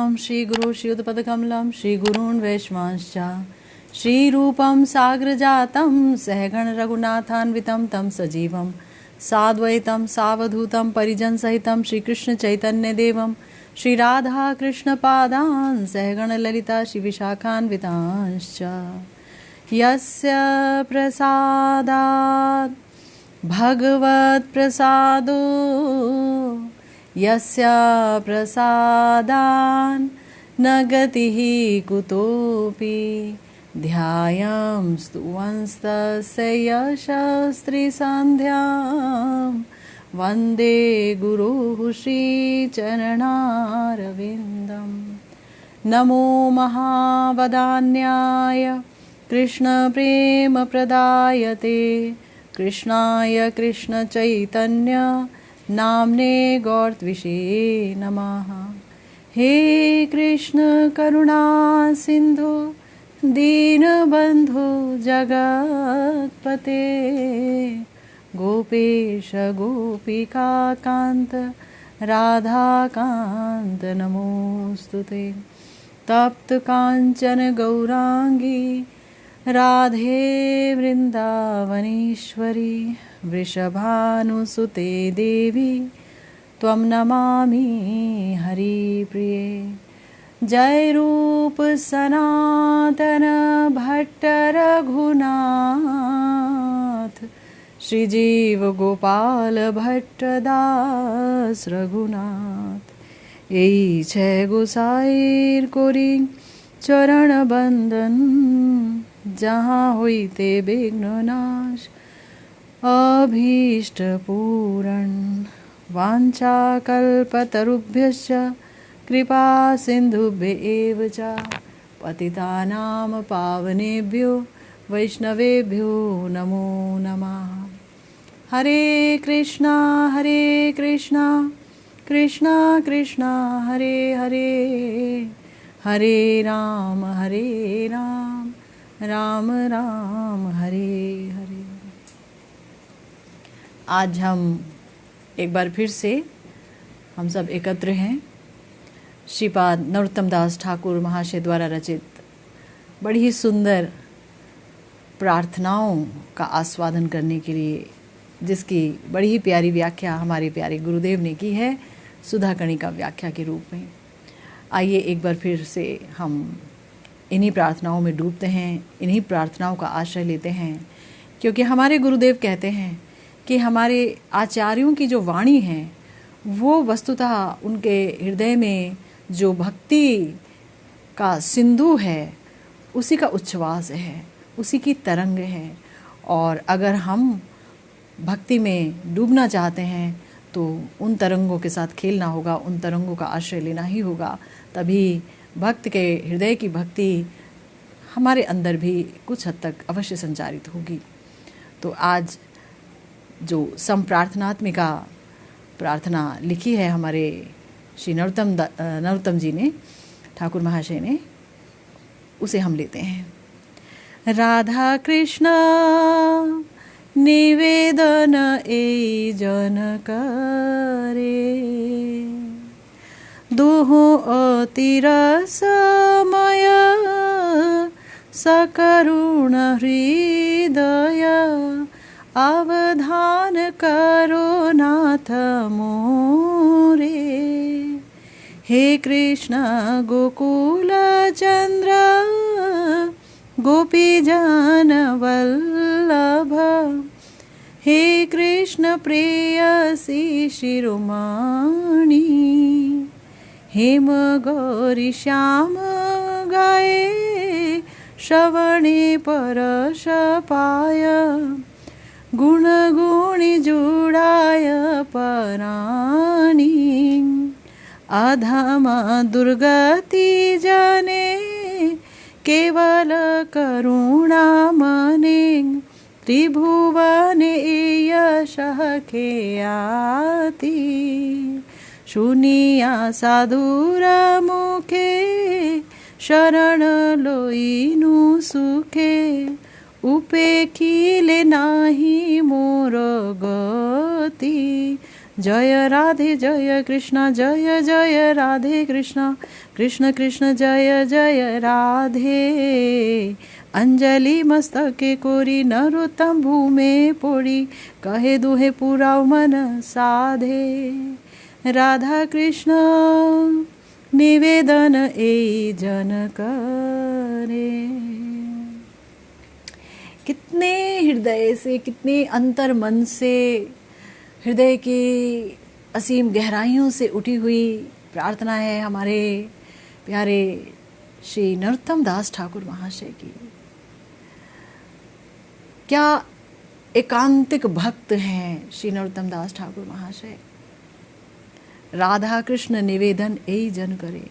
साग्रजातं श्रीगुरु श्रीयुतपदकमलं श्रीगुरून् वैष्णवांश्च श्रीरूपं साग्रजातं सहगण रघुनाथान्वितं तं सजीवं साद्वैतं सावधूतं परिजनसहितं श्रीकृष्णचैतन्यदेवं श्रीराधाकृष्णपादान् सहगण ललिता श्रीविशाखान्वितांश्च यस्य प्रसादात् भगवत्प्रसादो यस्य प्रसादान् न गतिः कुतोऽपि ध्यायं स्तुवंस्तस्य यशस्त्रिसन्ध्यां वन्दे गुरुः श्रीचरणारविन्दं नमो महावदान्याय कृष्णप्रेमप्रदायते कृष्णाय कृष्णचैतन्य नाम्ने गौरत्विषे नमः। हे कृष्ण करुणा सिंधु दीनबंधु जगत्पते गोपेश गोपिका कांत राधाकांत नमोस्तुते। तप्त कांचन गौरांगी राधे वृंदावनेश्वरी वृषभानुसुते देवी त्वं नमामि हरिप्रिये। जय रूप सनातन भट्ट रघुनाथ श्रीजीव गोपाल भट्ट दास रघुनाथ। এই ছে গোসাইর করি চরণ বন্দন जहाँ होइते विघ्न नाश अभीष्ट पूरण वाञ्छाकल्पतरुभ्यश्च कृपा सिन्धुभ्य एव च पतितानां पावनेभ्यो वैष्णवेभ्यो नमो नमः। हरे कृष्णा कृष्णा कृष्णा हरे हरे हरे राम राम राम हरे हरे। आज हम एक बार फिर से हम सब एकत्र हैं श्रीपाद नरोत्तम दास ठाकुर महाशय द्वारा रचित बड़ी ही सुंदर प्रार्थनाओं का आस्वादन करने के लिए, जिसकी बड़ी ही प्यारी व्याख्या हमारे प्यारे गुरुदेव ने की है सुधा कणिका व्याख्या के रूप में। आइए एक बार फिर से हम इन्हीं प्रार्थनाओं में डूबते हैं, इन्हीं प्रार्थनाओं का आश्रय लेते हैं, क्योंकि हमारे गुरुदेव कहते हैं कि हमारे आचार्यों की जो वाणी है वो वस्तुतः उनके हृदय में जो भक्ति का सिंधु है उसी का उच्छ्वास है, उसी की तरंग है। और अगर हम भक्ति में डूबना चाहते हैं तो उन तरंगों के साथ खेलना होगा, उन तरंगों का आश्रय लेना ही होगा, तभी भक्त के हृदय की भक्ति हमारे अंदर भी कुछ हद तक अवश्य संचारित होगी। तो आज जो संप्रार्थनात्मिका प्रार्थना लिखी है हमारे श्री नरोत्तम जी ने, ठाकुर महाशय ने, उसे हम लेते हैं। राधा कृष्ण निवेदन ए जन करे दुहु अति रसमय सकरुण हृदय अवधान करो नाथ मोरे। हे कृष्ण गोकुल चंद्र गोपी जन वल्लभ हे कृष्ण प्रेयसी शिरोमणि हेम गौरी श्याम गाए श्रवणे परश पाय गुण गुणी जुड़ाय पराणी अधम दुर्गति जने केवल करुणा मने त्रिभुवने यशः ख्याति शुनिया साधुर मुखे शरण लोइनु सुखे उपेखिले नाही मोर गति जय राधे जय कृष्ण जय जय राधे कृष्ण कृष्ण कृष्ण जय जय राधे। अंजलि मस्तके कोरी नरोत्तम भूमे पोड़ी कहे दुहे पुराव मन साधे। राधा कृष्ण निवेदन ए जन करे। कितने हृदय से, कितने अंतर मन से, हृदय की असीम गहराइयों से उठी हुई प्रार्थना है हमारे प्यारे श्री नरोत्तम दास ठाकुर महाशय की। क्या एकांतिक भक्त हैं श्री नरोत्तम दास ठाकुर महाशय। राधा कृष्ण निवेदन ए जन करे।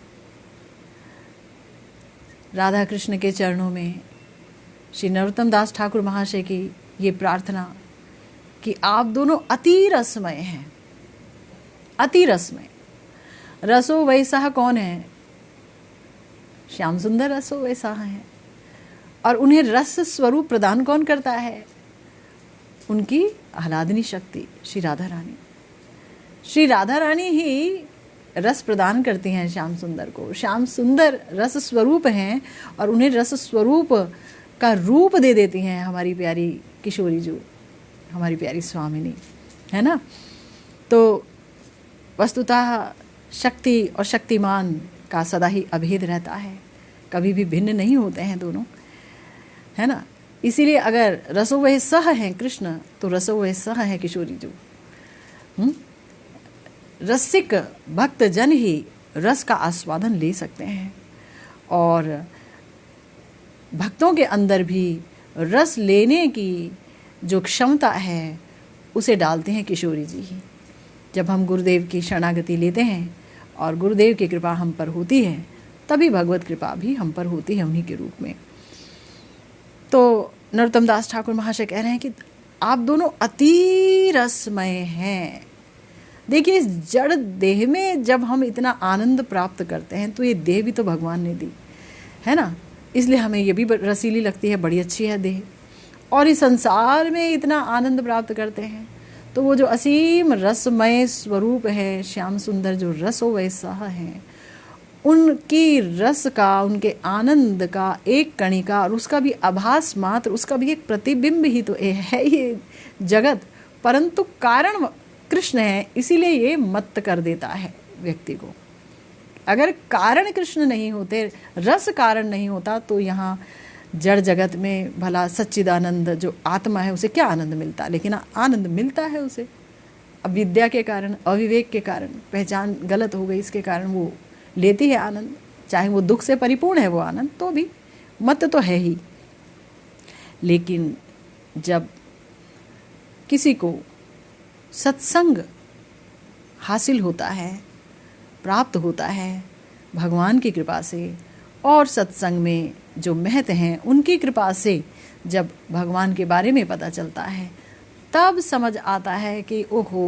राधा कृष्ण के चरणों में श्री नरोत्तम दास ठाकुर महाशय की ये प्रार्थना कि आप दोनों अति रसमय हैं, अति रसमय। रसो वैसा कौन है? श्याम सुंदर रसो वैसा है। और उन्हें रस स्वरूप प्रदान कौन करता है? उनकी आह्लादनी शक्ति श्री राधा रानी। श्री राधा रानी ही रस प्रदान करती हैं श्याम सुंदर को। श्याम सुंदर रस स्वरूप हैं और उन्हें रस स्वरूप का रूप दे देती हैं हमारी प्यारी किशोरी जो, हमारी प्यारी स्वामिनी, है ना। तो वस्तुतः शक्ति और शक्तिमान का सदा ही अभेद रहता है, कभी भी भिन्न नहीं होते हैं दोनों, है ना। इसीलिए अगर रसो वह सह हैं कृष्ण तो रसो वह सह है किशोरी जो। रसिक भक्त जन ही रस का आस्वादन ले सकते हैं और भक्तों के अंदर भी रस लेने की जो क्षमता है उसे डालते हैं किशोरी जी ही। जब हम गुरुदेव की शरणागति लेते हैं और गुरुदेव की कृपा हम पर होती है तभी भगवत कृपा भी हम पर होती है उन्हीं के रूप में। तो नरोत्तम दास ठाकुर महाशय कह रहे हैं कि आप दोनों अति रसमय हैं। देखिए, इस जड़ देह में जब हम इतना आनंद प्राप्त करते हैं तो ये देह भी तो भगवान ने दी है ना, इसलिए हमें ये भी रसीली लगती है, बड़ी अच्छी है देह। और इस संसार में इतना आनंद प्राप्त करते हैं तो वो जो असीम रसमय स्वरूप है श्याम सुंदर, जो रसो वैसा है, उनकी रस का, उनके आनंद का एक कणिका और उसका भी आभास मात्र, उसका भी एक प्रतिबिंब ही तो है ये जगत। परंतु कारण कृष्ण है, इसीलिए ये मत्त कर देता है व्यक्ति को। अगर कारण कृष्ण नहीं होते, रस कारण नहीं होता, तो यहाँ जड़ जगत में भला सच्चिदानंद जो आत्मा है उसे क्या आनंद मिलता? लेकिन आनंद मिलता है उसे अविद्या के कारण, अविवेक के कारण, पहचान गलत हो गई, इसके कारण वो लेती है आनंद। चाहे वो दुख से परिपूर्ण है वो आनंद, तो भी मत तो है ही। लेकिन जब किसी को सत्संग हासिल होता है, प्राप्त होता है भगवान की कृपा से, और सत्संग में जो महत हैं उनकी कृपा से जब भगवान के बारे में पता चलता है, तब समझ आता है कि ओहो,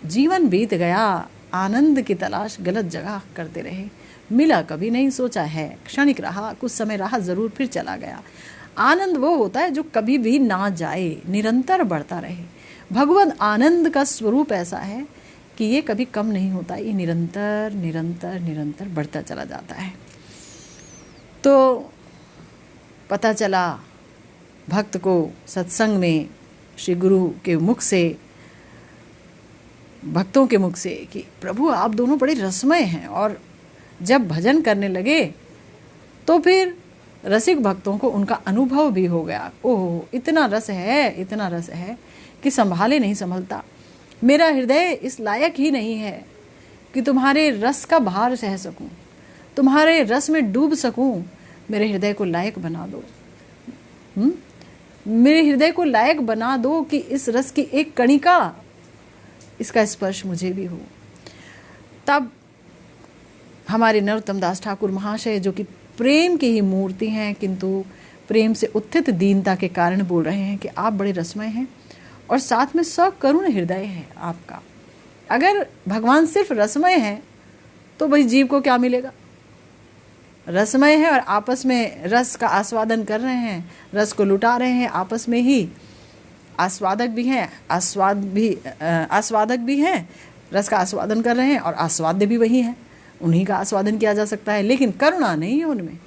जीवन बीत गया, आनंद की तलाश गलत जगह करते रहे, मिला कभी नहीं, सोचा है क्षणिक रहा, कुछ समय रहा ज़रूर, फिर चला गया। आनंद वो होता है जो कभी भी ना जाए, निरंतर बढ़ता रहे। भगवत आनंद का स्वरूप ऐसा है कि ये कभी कम नहीं होता, ये निरंतर निरंतर निरंतर बढ़ता चला जाता है। तो पता चला भक्त को सत्संग में श्री गुरु के मुख से, भक्तों के मुख से, कि प्रभु आप दोनों बड़े रसमय हैं। और जब भजन करने लगे तो फिर रसिक भक्तों को उनका अनुभव भी हो गया, ओह इतना रस है, इतना रस है कि संभाले नहीं संभलता। मेरा हृदय इस लायक ही नहीं है कि तुम्हारे रस का भार सह सकूं, तुम्हारे रस में डूब सकूं। मेरे हृदय को लायक बना दो, मेरे हृदय को लायक बना दो कि इस रस की एक कणिका, इसका स्पर्श मुझे भी हो। तब हमारे नरोत्तम दास ठाकुर महाशय, जो कि प्रेम की ही मूर्ति हैं, किंतु प्रेम से उत्थित दीनता के कारण बोल रहे हैं कि आप बड़े रसमय हैं और साथ में सकरुण हृदय है आपका। अगर भगवान सिर्फ रसमय है तो भाई जीव को क्या मिलेगा? रसमय है और आपस में रस का आस्वादन कर रहे हैं, रस को लुटा रहे हैं आपस में ही, आस्वादक भी हैं, आस्वादक भी हैं, रस का आस्वादन कर रहे हैं, और आस्वाद्य भी वही हैं, उन्हीं का आस्वादन किया जा सकता है। लेकिन करुणा नहीं है उनमें।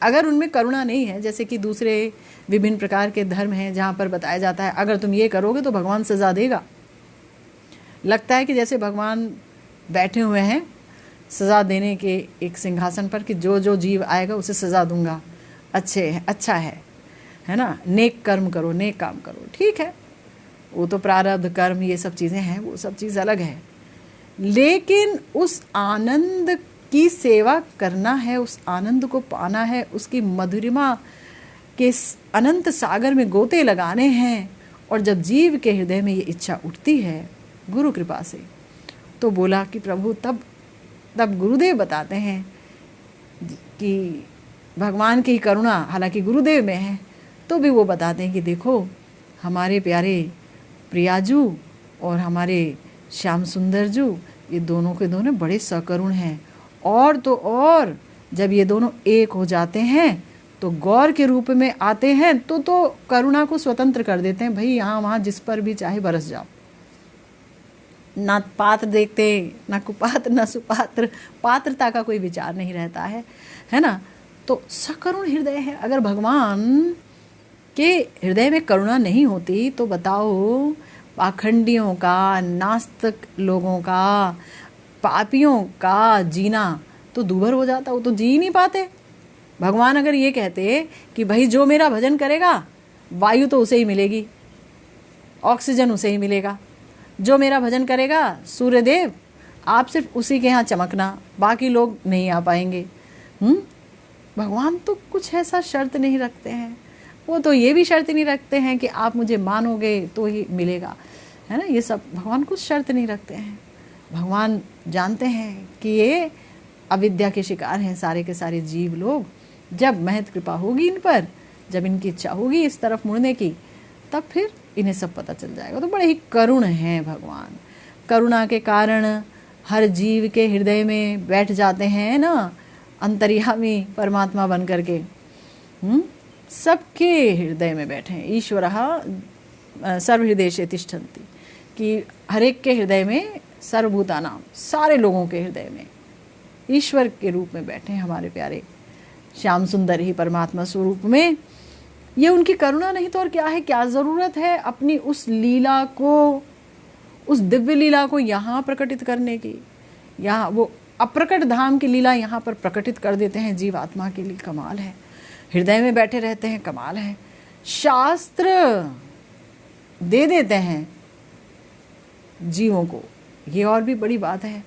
अगर उनमें करुणा नहीं है, जैसे कि दूसरे विभिन्न प्रकार के धर्म हैं जहाँ पर बताया जाता है अगर तुम ये करोगे तो भगवान सज़ा देगा, लगता है कि जैसे भगवान बैठे हुए हैं सज़ा देने के एक सिंहासन पर कि जो जो जीव आएगा उसे सज़ा दूंगा, अच्छा है ना, नेक कर्म करो, नेक काम करो, ठीक है, वो तो प्रारब्ध कर्म ये सब चीज़ें हैं, वो सब चीज़ अलग है। लेकिन उस आनंद की सेवा करना है, उस आनंद को पाना है, उसकी मधुरिमा के अनंत सागर में गोते लगाने हैं। और जब जीव के हृदय में ये इच्छा उठती है गुरु कृपा से, तो बोला कि प्रभु तब गुरुदेव बताते हैं कि भगवान की करुणा हालांकि गुरुदेव में है, तो भी वो बताते हैं कि देखो हमारे प्यारे प्रियाजू और हमारे श्याम सुंदर जू, ये दोनों के दोनों बड़े सकरुण हैं। और तो और जब ये दोनों एक हो जाते हैं तो गौर के रूप में आते हैं तो करुणा को स्वतंत्र कर देते हैं। भाई यहाँ वहाँ जिस पर भी चाहे बरस जाओ, ना पात्र देखते, ना कुपात्र, ना सुपात्र, पात्रता का कोई विचार नहीं रहता है ना। तो सकरुण हृदय है। अगर भगवान के हृदय में करुणा नहीं होती तो बताओ पाखंडियों का, नास्तिक लोगों का, पापियों का जीना तो दूभर हो जाता, वो तो जी ही नहीं पाते। भगवान अगर ये कहते कि भाई जो मेरा भजन करेगा वायु तो उसे ही मिलेगी, ऑक्सीजन उसे ही मिलेगा, जो मेरा भजन करेगा सूर्यदेव आप सिर्फ उसी के यहाँ चमकना, बाकी लोग नहीं आ पाएंगे। भगवान तो कुछ ऐसा शर्त नहीं रखते हैं, वो तो ये भी शर्त नहीं रखते हैं कि आप मुझे मानोगे तो ही मिलेगा, है ना। ये सब भगवान कुछ शर्त नहीं रखते हैं। भगवान जानते हैं कि ये अविद्या के शिकार हैं सारे के सारे जीव लोग। जब महत कृपा होगी इन पर, जब इनकी इच्छा होगी इस तरफ मुड़ने की, तब फिर इन्हें सब पता चल जाएगा। तो बड़े ही करुण हैं भगवान। करुणा के कारण हर जीव के हृदय में बैठ जाते हैं ना, अंतर्यामी परमात्मा बन करके सबके हृदय में बैठे हैं। ईश्वरः सर्वहृदयेषु तिष्ठन्ति, कि हर एक के हृदय में, सर्वभूतानां, सारे लोगों के हृदय में ईश्वर के रूप में बैठे हैं हमारे प्यारे श्याम सुंदर ही परमात्मा स्वरूप में। ये उनकी करुणा नहीं तो और क्या है। क्या ज़रूरत है अपनी उस लीला को, उस दिव्य लीला को यहाँ प्रकटित करने की। यहाँ वो अप्रकट धाम की लीला यहाँ पर प्रकटित कर देते हैं जीव आत्मा के लिए। कमाल है, हृदय में बैठे रहते हैं, कमाल है। शास्त्र दे देते हैं जीवों को, ये और भी बड़ी बात है।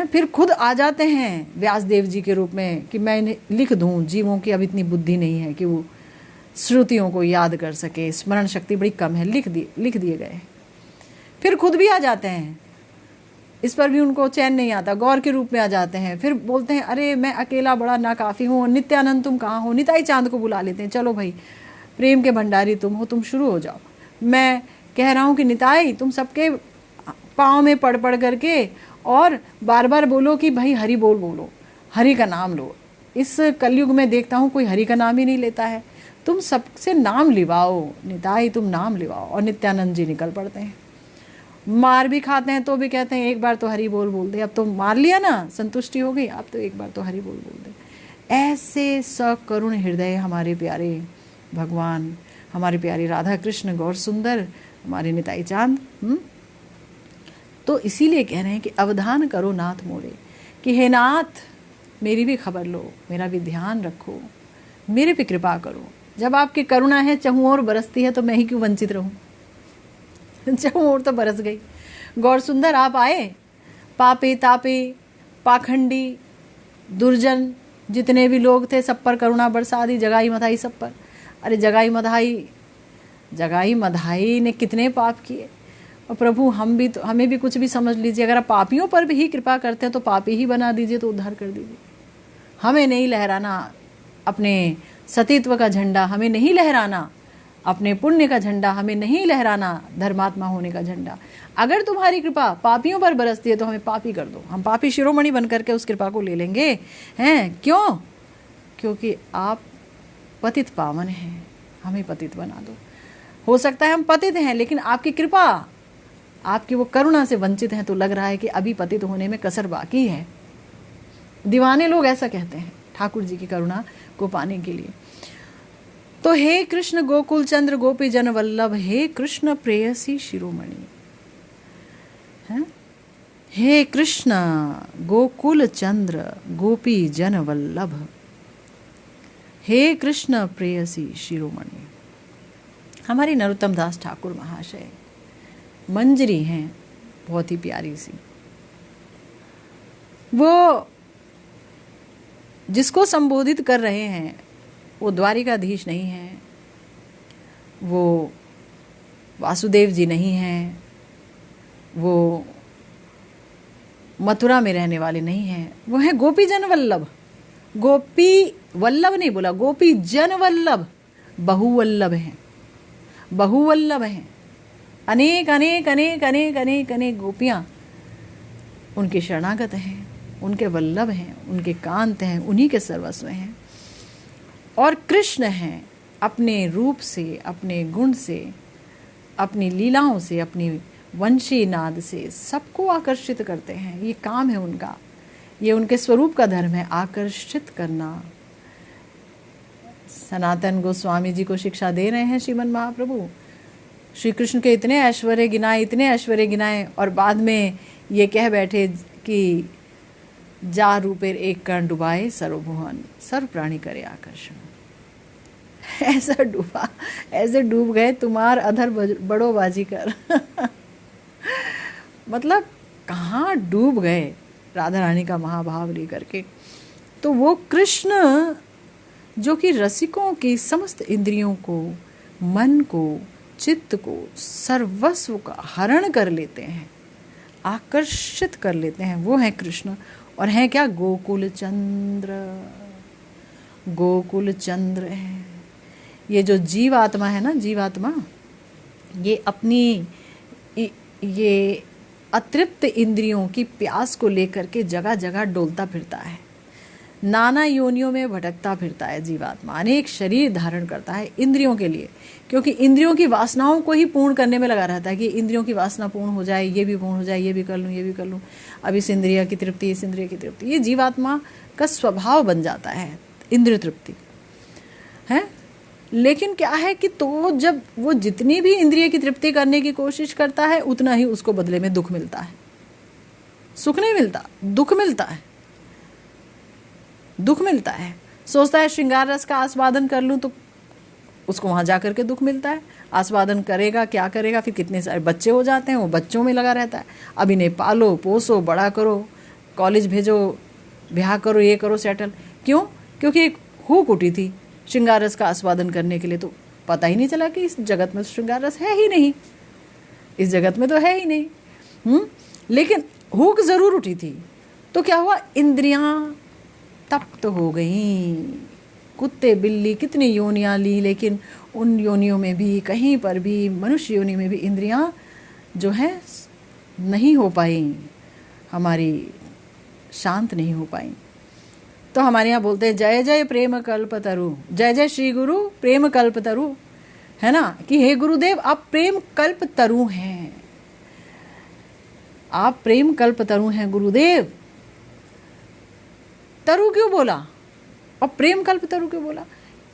फिर खुद आ जाते हैं व्यासदेव जी के रूप में कि मैं इन्हें लिख दूं। जीवों की अब इतनी बुद्धि नहीं है कि वो श्रुतियों को याद कर सके, स्मरण शक्ति बड़ी कम है, लिख दिए गए। फिर खुद भी आ जाते हैं, इस पर भी उनको चैन नहीं आता, गौर के रूप में आ जाते हैं। फिर बोलते हैं अरे मैं अकेला बड़ा नाकाफ़ी हूँ, नित्यानंद तुम कहाँ हो। निताई चांद को बुला लेते हैं, चलो भाई प्रेम के भंडारी तुम हो, तुम शुरू हो जाओ। मैं कह रहा हूँ कि निताई तुम सबके पाँव में पड़ करके और बार बार बोलो कि भाई हरि बोलो, हरि का नाम लो। इस कलयुग में देखता हूँ कोई हरि का नाम ही नहीं लेता है। तुम सबसे नाम लिवाओ, निताई तुम नाम लिवाओ। और नित्यानंद जी निकल पड़ते हैं, मार भी खाते हैं तो भी कहते हैं एक बार तो हरि बोल दे। अब तो मार लिया ना, संतुष्टि हो गई, अब तो एक बार तो हरि बोल दे। ऐसे सकरुण हृदय हमारे प्यारे भगवान, हमारे प्यारे राधा कृष्ण गौर सुंदर, हमारे निताई चांद। तो इसीलिए कह रहे हैं कि अवधान करो नाथ मोरे, कि हे नाथ मेरी भी खबर लो, मेरा भी ध्यान रखो, मेरे पे कृपा करो। जब आपकी करुणा है चहुँ ओर बरसती है तो मैं ही क्यों वंचित रहूं। चहुँ ओर तो बरस गई। गौर सुंदर आप आए, पापे तापे पाखंडी दुर्जन जितने भी लोग थे सब पर करुणा बरसा दी, जगाई मधाई सब पर। अरे जगाई मधाई ने कितने पाप किए। और प्रभु हमें भी कुछ भी समझ लीजिए, अगर आप पापियों पर भी ही कृपा करते हैं तो पापी ही बना दीजिए, तो उद्धार कर दीजिए। हमें नहीं लहराना अपने सतीत्व का झंडा, हमें नहीं लहराना अपने पुण्य का झंडा, हमें नहीं लहराना धर्मात्मा होने का झंडा। अगर तुम्हारी कृपा पापियों पर बरसती है तो हमें पापी कर दो, हम पापी शिरोमणि बन करके उस कृपा को ले लेंगे। हैं क्यों? क्योंकि आप पतित पावन हैं, हमें पतित बना दो। हो सकता है हम पतित हैं, लेकिन आपकी कृपा, आपकी वो करुणा से वंचित हैं, तो लग रहा है कि अभी पतित होने में कसर बाकी है। दीवाने लोग ऐसा कहते हैं ठाकुर जी की करुणा को पाने के लिए। तो हे कृष्ण गोकुल चंद्र गोपी जन वल्लभ, हे कृष्ण प्रेयसी शिरोमणि, हे कृष्ण गोकुल चंद्र गोपी जन वल्लभ, हे कृष्ण प्रेयसी शिरोमणि। हमारी नरोत्तम दास ठाकुर महाशय मंजरी हैं, बहुत ही प्यारी सी। वो जिसको संबोधित कर रहे हैं वो द्वारिकाधीश नहीं है, वो वासुदेव जी नहीं हैं, वो मथुरा में रहने वाले नहीं हैं, वो है गोपी जन वल्लभ। गोपी वल्लभ नहीं बोला, गोपी जन वल्लभ, बहुवल्लभ हैं, बहुवल्लभ हैं। अनेक अनेक अनेक अनेक अनेक अनेक गोपियां उनके शरणागत हैं, उनके वल्लभ हैं, उनके कांत हैं, उन्हीं के सर्वस्व हैं। और कृष्ण हैं, अपने रूप से, अपने गुण से, अपनी लीलाओं से, अपनी वंशी नाद से सबको आकर्षित करते हैं। ये काम है उनका, ये उनके स्वरूप का धर्म है, आकर्षित करना। सनातन गोस्वामी जी को शिक्षा दे रहे हैं श्रीमन महाप्रभु, श्री कृष्ण के इतने ऐश्वर्य गिनाए, इतने ऐश्वर्य गिनाए, और बाद में ये कह बैठे कि जा रूपेर एक कर्ण डुबाए सर्वभुवन, सर्व प्राणी करे आकर्षण। ऐसा डूबा, ऐसे डूब गए तुम्हार अधर बड़ो बाजीकर। मतलब कहाँ डूब गए राधा रानी का महाभाव लेकर के। तो वो कृष्ण जो कि रसिकों की समस्त इंद्रियों को, मन को, चित्त को, सर्वस्व का हरण कर लेते हैं, आकर्षित कर लेते हैं, वो है कृष्ण। और हैं क्या? गोकुल चंद्र, गोकुल चंद्र है। ये जो जीवात्मा है ना, जीवात्मा ये अपनी ये अतृप्त इंद्रियों की प्यास को लेकर के जगह जगह डोलता फिरता है, नाना योनियों में भटकता फिरता है। जीवात्मा अनेक शरीर धारण करता है इंद्रियों के लिए, क्योंकि इंद्रियों की वासनाओं को ही पूर्ण करने में लगा रहता है कि इंद्रियों की वासना पूर्ण हो जाए, ये भी पूर्ण हो जाए, ये भी कर लूँ, ये भी कर लूँ, अब इस इंद्रिय की तृप्ति, इस इंद्रिय की तृप्ति। ये जीवात्मा का स्वभाव बन जाता है इंद्रिय तृप्ति है। लेकिन क्या है कि तो जब वो जितनी भी इंद्रिय की तृप्ति करने की कोशिश करता है, उतना ही उसको बदले में दुख मिलता है। सुख नहीं मिलता, दुख मिलता है, दुख मिलता है। सोचता है श्रृंगार रस का आस्वादन कर लूं, तो उसको वहां जाकर के दुख मिलता है। आस्वादन करेगा, क्या करेगा, फिर कितने सारे बच्चे हो जाते हैं, वो बच्चों में लगा रहता है। अब इन्हें पालो पोसो, बड़ा करो, कॉलेज भेजो, ब्याह करो, ये करो, सेटल। क्यों? क्योंकि एक हुक उठी थी श्रृंगार रस का आस्वादन करने के लिए, तो पता ही नहीं चला कि इस जगत में श्रृंगार रस है ही नहीं, इस जगत में तो है ही नहीं। लेकिन हुक जरूर उठी थी, तो क्या हुआ? इंद्रियां तप्त हो गई। कुत्ते बिल्ली कितनी योनियां ली, लेकिन उन योनियों में भी, कहीं पर भी, मनुष्य योनि में भी इंद्रियां जो है नहीं हो पाई, हमारी शांत नहीं हो पाई। तो हमारे यहाँ बोलते हैं जय जय प्रेम कल्पतरु, जय जय श्री गुरु प्रेम कल्पतरु, है ना, कि हे गुरुदेव आप प्रेम कल्पतरु हैं, आप प्रेम कल्पतरु हैं गुरुदेव। तरु क्यों बोला और प्रेम कल्पतरु क्यों बोला?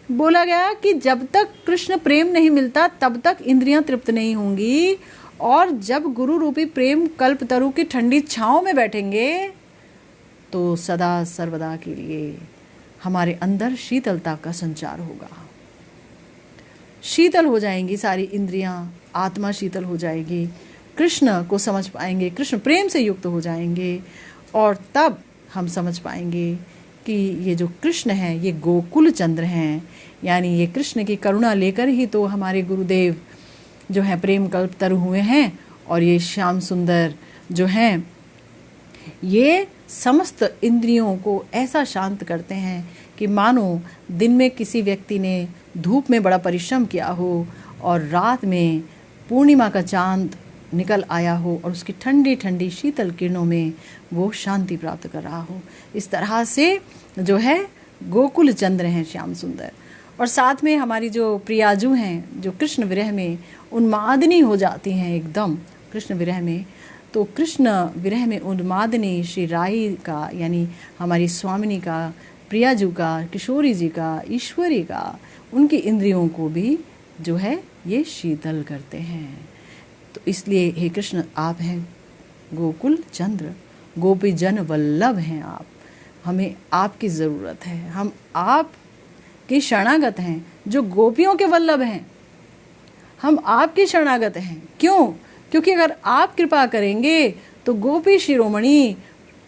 बोला गया कि जब तक कृष्ण प्रेम नहीं मिलता तब तक इंद्रियां तृप्त नहीं होंगी, और जब गुरु रूपी प्रेम कल्पतरु की ठंडी छांव में बैठेंगे तो सदा सर्वदा के लिए हमारे अंदर शीतलता का संचार होगा। शीतल हो जाएंगी सारी इंद्रियां, आत्मा शीतल हो जाएगी, कृष्ण को समझ पाएंगे, कृष्ण प्रेम से युक्त हो जाएंगे, और तब हम समझ पाएंगे कि ये जो कृष्ण हैं ये गोकुल चंद्र हैं, यानी ये कृष्ण की करुणा लेकर ही तो हमारे गुरुदेव जो हैं प्रेम कल्पतरु हुए हैं। और ये श्याम सुंदर जो हैं ये समस्त इंद्रियों को ऐसा शांत करते हैं कि मानो दिन में किसी व्यक्ति ने धूप में बड़ा परिश्रम किया हो और रात में पूर्णिमा का चांद निकल आया हो और उसकी ठंडी ठंडी शीतल किरणों में वो शांति प्राप्त कर रहा हो। इस तरह से जो है गोकुल चंद्र हैं श्याम सुंदर। और साथ में हमारी जो प्रियाजू हैं, जो कृष्ण विरह में उन्मादनी हो जाती हैं एकदम कृष्ण विरह में, तो कृष्ण विरह में उन्मादनी श्री राई का, यानी हमारी स्वामिनी का, प्रियाजू का, किशोरी जी का, ईश्वरी का, उनकी इंद्रियों को भी जो है ये शीतल करते हैं। तो इसलिए हे कृष्ण, आप हैं गोकुल चंद्र, गोपी जन वल्लभ हैं आप, हमें आपकी ज़रूरत है, हम आपके शरणागत हैं जो गोपियों के वल्लभ हैं, हम आपके शरणागत हैं। क्यों? क्योंकि अगर आप कृपा करेंगे तो गोपी शिरोमणि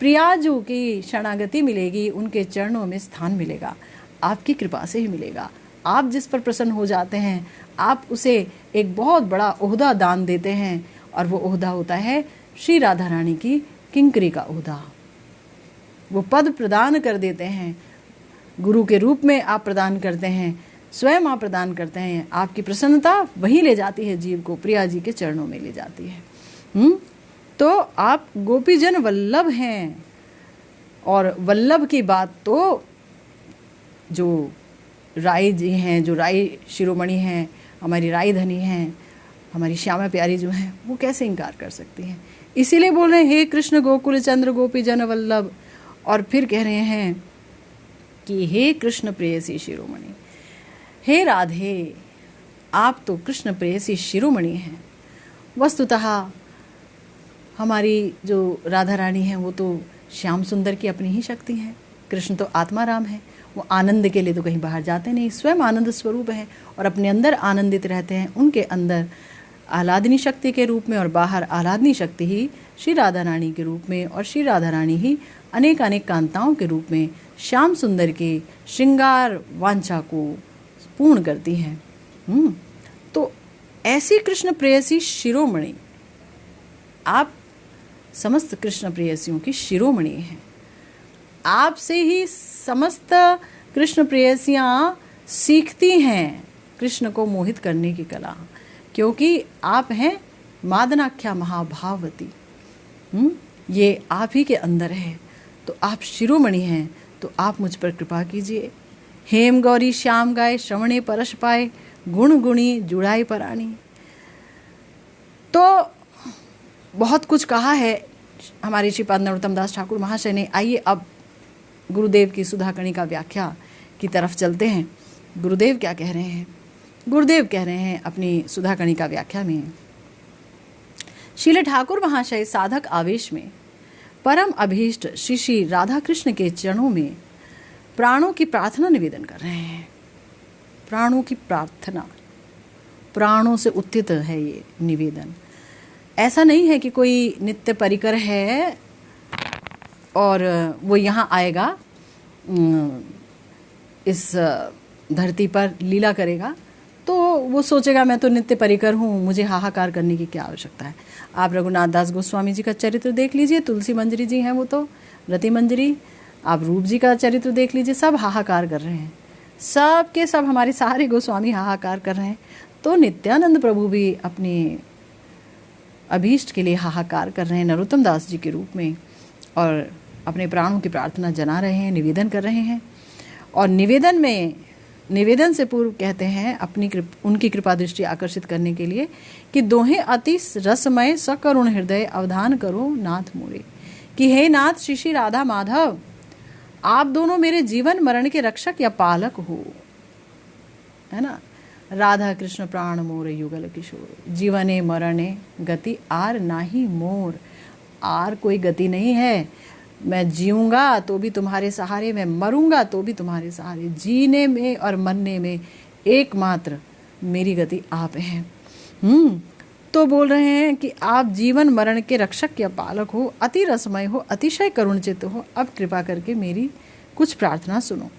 प्रियाजू की शरणागति मिलेगी, उनके चरणों में स्थान मिलेगा, आपकी कृपा से ही मिलेगा। आप जिस पर प्रसन्न हो जाते हैं, आप उसे एक बहुत बड़ा ओहदा दान देते हैं, और वो ओहदा होता है श्री राधा रानी की किंकरी का ओहदा। वो पद प्रदान कर देते हैं, गुरु के रूप में आप प्रदान करते हैं, स्वयं आप प्रदान करते हैं। आपकी प्रसन्नता वहीं ले जाती है जीव को, प्रिया जी के चरणों में ले जाती है। तो आप गोपीजन वल्लभ हैं। और वल्लभ की बात तो जो राय जी हैं, जो राय शिरोमणि हैं, हमारी राय धनी हैं, हमारी श्यामा प्यारी जो हैं, वो कैसे इनकार कर सकती हैं। इसीलिए बोल रहे हैं हे कृष्ण गोकुल चंद्र गोपी जन वल्लभ, और फिर कह रहे हैं कि हे कृष्ण प्रेयसी शिरोमणि, हे राधे, आप तो कृष्ण प्रेयसी शिरोमणि हैं। वस्तुतः हमारी जो राधा रानी है वो तो श्याम सुंदर की अपनी ही शक्ति है, कृष्ण तो आत्मा राम है, वो आनंद के लिए तो कहीं बाहर जाते नहीं, स्वयं आनंद स्वरूप है और अपने अंदर आनंदित रहते हैं। उनके अंदर आह्लादनी शक्ति के रूप में और बाहर आह्लादनी शक्ति ही श्री राधा रानी के रूप में, और श्री राधा रानी ही अनेक अनेक कांताओं के रूप में श्याम सुंदर के श्रृंगार वांछा को पूर्ण करती हैं। तो ऐसी कृष्ण प्रेयसी शिरोमणि, आप समस्त कृष्ण प्रेयसियों की शिरोमणि हैं। आपसे ही समस्त कृष्ण प्रेयसियाँ सीखती हैं कृष्ण को मोहित करने की कला, क्योंकि आप हैं मादनाख्या महाभावती। ये आप ही के अंदर है, तो आप शिरोमणि हैं, तो आप मुझ पर कृपा कीजिए। हेम गौरी श्याम गाय श्रवणे परश पाए, गुण गुणी जुड़ाई पराणी। तो बहुत कुछ कहा है हमारे श्रीपाद नरोत्तम दास ठाकुर महाशय ने। आइए अब गुरुदेव की सुधा कणिका व्याख्या की तरफ चलते हैं। गुरुदेव क्या कह रहे हैं? गुरुदेव कह रहे हैं अपनी सुधा कणिका व्याख्या में, श्रील ठाकुर महाशय साधक आवेश में परम अभीष्ट श्री श्री राधा कृष्ण के चरणों में प्राणों की प्रार्थना निवेदन कर रहे हैं। प्राणों की प्रार्थना, प्राणों से उत्थित है ये निवेदन। ऐसा नहीं है कि कोई नित्य परिकर है और वो यहाँ आएगा, इस धरती पर लीला करेगा, तो वो सोचेगा मैं तो नित्य परिकर हूँ, मुझे हाहाकार करने की क्या आवश्यकता है। आप रघुनाथ दास गोस्वामी जी का चरित्र देख लीजिए, तुलसी मंजरी जी हैं वो तो, रति मंजरी, आप रूप जी का चरित्र देख लीजिए, सब हाहाकार कर रहे हैं, सब के सब हमारे सारे गोस्वामी हाहाकार कर रहे हैं। तो नित्यानंद प्रभु भी अपने अभीष्ट के लिए हाहाकार कर रहे हैं नरोत्तम दास जी के रूप में, और अपने प्राणों की प्रार्थना जना रहे हैं, निवेदन कर रहे हैं। और निवेदन में, निवेदन से पूर्व कहते हैं उनकी कृपा दृष्टि आकर्षित करने के लिए कि दोहे अति रसमय सकरुण हृदय अवधान करो नाथ मोरे, कि हे नाथ श्री श्री राधा माधव, आप दोनों मेरे जीवन मरण के रक्षक या पालक हो, है ना। राधा कृष्ण प्राण मोर युगल किशोर, जीवने मरणे गति आर नाही मोर। आर कोई गति नहीं है, मैं जीऊँगा तो भी तुम्हारे सहारे, मैं मरूंगा तो भी तुम्हारे सहारे। जीने में और मरने में एकमात्र मेरी गति आप हैं। तो बोल रहे हैं कि आप जीवन मरण के रक्षक या पालक हो, अति रसमय हो, अतिशय करुणचित्त हो। अब कृपा करके मेरी कुछ प्रार्थना सुनो।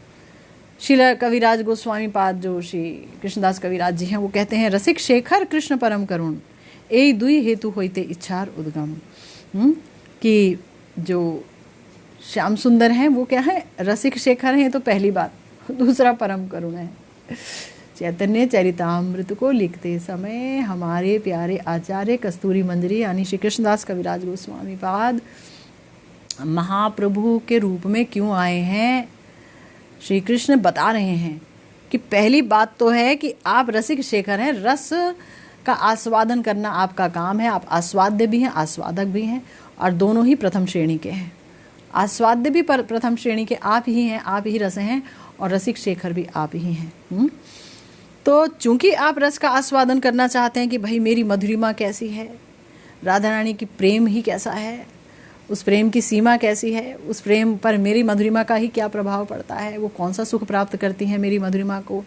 श्रील कविराज गोस्वामी पाद जो श्री कृष्णदास कविराज जी हैं, वो कहते हैं रसिक शेखर कृष्ण परम करुण, ए दुई हेतु होइते इच्छार उद्गम। कि जो श्याम सुंदर हैं वो क्या है, रसिक शेखर हैं तो पहली बात, दूसरा परम करुण है। चैतन्य चरितामृत को लिखते समय हमारे प्यारे आचार्य कस्तूरी मंजरी यानी श्री कृष्णदास कविराज गोस्वामी पाद महाप्रभु के रूप में क्यों आए हैं, श्री कृष्ण बता रहे हैं कि पहली बात तो है कि आप रसिक शेखर हैं, रस का आस्वादन करना आपका काम है। आप आस्वाद्य भी हैं, आस्वादक भी हैं, और दोनों ही प्रथम श्रेणी के हैं। आस्वाद्य भी प्रथम श्रेणी के आप ही हैं, आप ही रस हैं, और रसिक शेखर भी आप ही हैं। तो चूंकि आप रस का आस्वादन करना चाहते हैं कि भाई मेरी मधुरिमा कैसी है, राधा रानी की प्रेम ही कैसा है, उस प्रेम की सीमा कैसी है, उस प्रेम पर मेरी मधुरिमा का ही क्या प्रभाव पड़ता है, वो कौन सा सुख प्राप्त करती है मेरी मधुरिमा को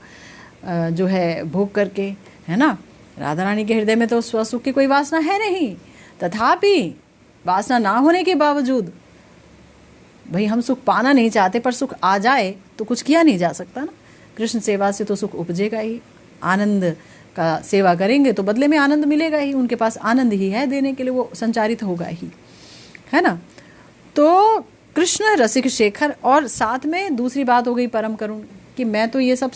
जो है भोग करके, है ना। राधा रानी के हृदय में तो स्वसुख की कोई वासना है नहीं, तथापि वासना ना होने के बावजूद भाई हम सुख पाना नहीं चाहते, पर सुख आ जाए तो कुछ किया नहीं जा सकता ना। कृष्ण सेवा से तो सुख उपजेगा ही, आनंद का सेवा करेंगे तो बदले में आनंद मिलेगा ही, उनके पास आनंद ही है देने के लिए, वो संचारित होगा ही, है ना। तो कृष्ण रसिक शेखर, और साथ में दूसरी बात हो गई परम करुण, कि मैं तो ये सब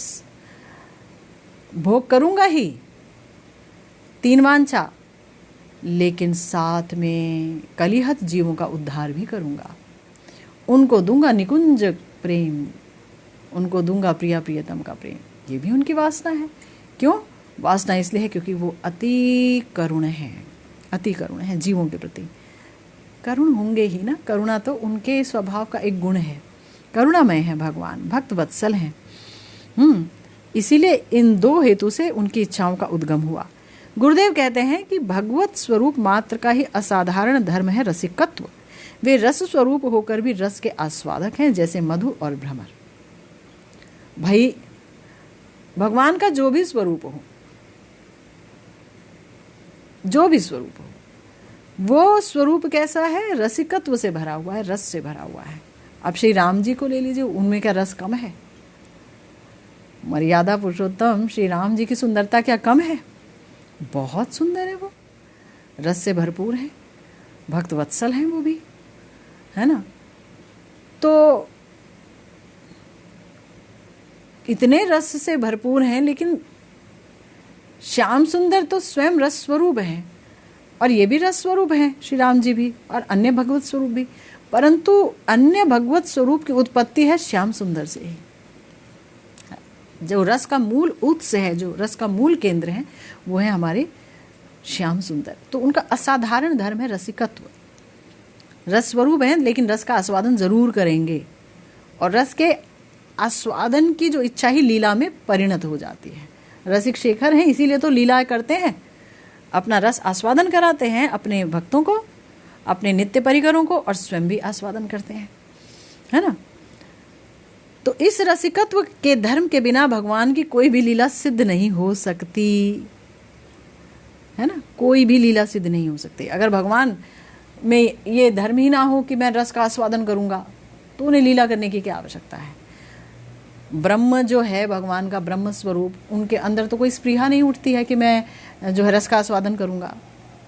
भोग करूंगा ही, तीन वांछा, लेकिन साथ में कलिहत जीवों का उद्धार भी करूंगा, उनको दूंगा निकुंज प्रेम, उनको दूंगा प्रिया प्रियतम का प्रेम। ये भी उनकी वासना है। क्यों वासना? इसलिए है क्योंकि वो अति करुण है, अति करुण है जीवों के प्रति। करुण होंगे ही ना, करुणा तो उनके स्वभाव का एक गुण है, करुणामय है भगवान, भक्त वत्सल हैं। इसीलिए इन दो हेतु से उनकी इच्छाओं का उद्गम हुआ। गुरुदेव कहते हैं कि भगवत स्वरूप मात्र का ही असाधारण धर्म है रसिकत्व। वे रस स्वरूप होकर भी रस के आस्वादक हैं, जैसे मधु और भ्रमर। भाई भगवान का जो भी स्वरूप हो, जो भी स्वरूप हो, वो स्वरूप कैसा है? रसिकत्व से भरा हुआ है, रस से भरा हुआ है। अब श्री राम जी को ले लीजिए, उनमें क्या रस कम है? मर्यादा पुरुषोत्तम श्री राम जी की सुंदरता क्या कम है? बहुत सुंदर है वो, रस से भरपूर है, भक्त वत्सल हैं वो भी, है ना। तो इतने रस से भरपूर हैं, लेकिन श्याम सुंदर तो स्वयं रस स्वरूप है, और ये भी रस स्वरूप है श्री राम जी भी, और अन्य भगवत स्वरूप भी। परंतु अन्य भगवत स्वरूप की उत्पत्ति है श्याम सुंदर से ही। जो रस का मूल उत्स है, जो रस का मूल केंद्र है, वो है हमारे श्याम सुंदर। तो उनका असाधारण धर्म है रसिकत्व। रस स्वरूप है, लेकिन रस का आस्वादन जरूर करेंगे, और रस के आस्वादन की जो इच्छा ही लीला में परिणत हो जाती है। रसिक शेखर हैं, इसीलिए तो लीला करते हैं, अपना रस आस्वादन कराते हैं अपने भक्तों को, अपने नित्य परिकरों को, और स्वयं भी आस्वादन करते हैं, है ना। तो इस रसिकत्व के धर्म के बिना भगवान की कोई भी लीला सिद्ध नहीं हो सकती, है ना। कोई भी लीला सिद्ध नहीं हो सकती। अगर भगवान में ये धर्म ही ना हो कि मैं रस का आस्वादन करूंगा, तो उन्हें लीला करने की क्या आवश्यकता है? ब्रह्म जो है, भगवान का ब्रह्म स्वरूप, उनके अंदर तो कोई स्पृहा नहीं उठती है कि मैं जो है रस का आस्वादन करूंगा।